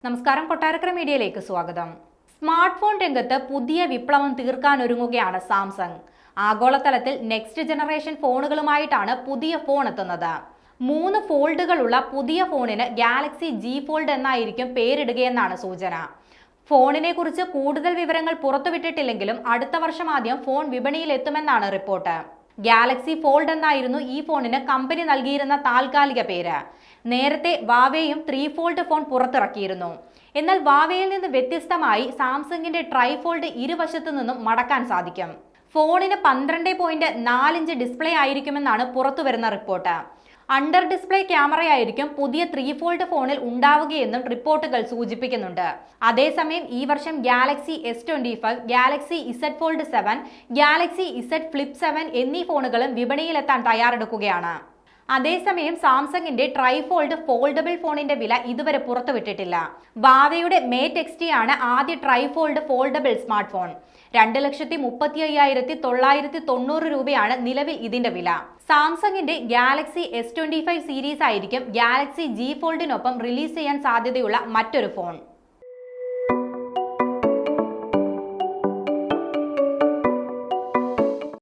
നമസ്കാരം, കൊട്ടാരക്കര മീഡിയയിലേക്ക് സ്വാഗതം. സ്മാർട്ട് ഫോൺ രംഗത്ത് പുതിയ വിപ്ലവം തീർക്കാനൊരുങ്ങുകയാണ് സാംസങ്. ആഗോളതലത്തിൽ നെക്സ്റ്റ് ജനറേഷൻ ഫോണുകളുമായിട്ടാണ് പുതിയ ഫോൺ എത്തുന്നത്. 3 ഫോൾഡുകളുള്ള പുതിയ ഫോണിന് ഗാലക്സി ജി ഫോൾഡ് എന്നായിരിക്കും പേരിടുകയെന്നാണ് സൂചന. ഫോണിനെ കുറിച്ച് കൂടുതൽ വിവരങ്ങൾ പുറത്തുവിട്ടിട്ടില്ലെങ്കിലും അടുത്ത വർഷം ആദ്യം ഫോൺ വിപണിയിൽ എത്തുമെന്നാണ് റിപ്പോർട്ട്. ഗാലക്സി ഫോൾഡ് എന്നായിരുന്നു ഈ ഫോണിന് കമ്പനി നൽകിയിരുന്ന താൽക്കാലിക പേര്. നേരത്തെ വാവേയും 3 ഫോൾഡ് ഫോൺ പുറത്തിറക്കിയിരുന്നു. എന്നാൽ വാവേയിൽ നിന്ന് വ്യത്യസ്തമായി സാംസങ്ങിന്റെ ട്രൈഫോൾഡ് ഇരുവശത്തു നിന്നും മടക്കാൻ സാധിക്കും. ഫോണിന് 12.4 ഇഞ്ച് ഡിസ്പ്ലേ ആയിരിക്കുമെന്നാണ് പുറത്തുവരുന്ന റിപ്പോർട്ട്. അണ്ടർ ഡിസ്പ്ലേ ക്യാമറയായിരിക്കും പുതിയ 3 ഫോൾഡ് ഫോണിൽ ഉണ്ടാവുകയെന്നും റിപ്പോർട്ടുകൾ സൂചിപ്പിക്കുന്നുണ്ട്. അതേസമയം ഈ വർഷം Galaxy S25, Galaxy Z fold 7, Galaxy Z flip 7 എന്നീ ഫോണുകളും വിപണിയിലെത്താൻ തയ്യാറെടുക്കുകയാണ്. അതേസമയം സാംസങ്ങിന്റെ ട്രൈഫോൾഡ് ഫോൾഡബിൾ ഫോണിന്റെ വില ഇതുവരെ പുറത്തുവിട്ടിട്ടില്ല. വാവയുടെ മേറ്റ് XT ആണ് ആദ്യ ട്രൈഫോൾഡ് ഫോൾഡബിൾ സ്മാർട്ട് ഫോൺ. 2,35,990 രൂപയാണ് നിലവിൽ ഇതിന്റെ വില. സാംസങ്ങിന്റെ ഗാലക്സി S25 സീരീസ് ആയിരിക്കും ഗാലക്സി ജി ഫോൾഡിനൊപ്പം റിലീസ് ചെയ്യാൻ സാധ്യതയുള്ള മറ്റൊരു ഫോൺ.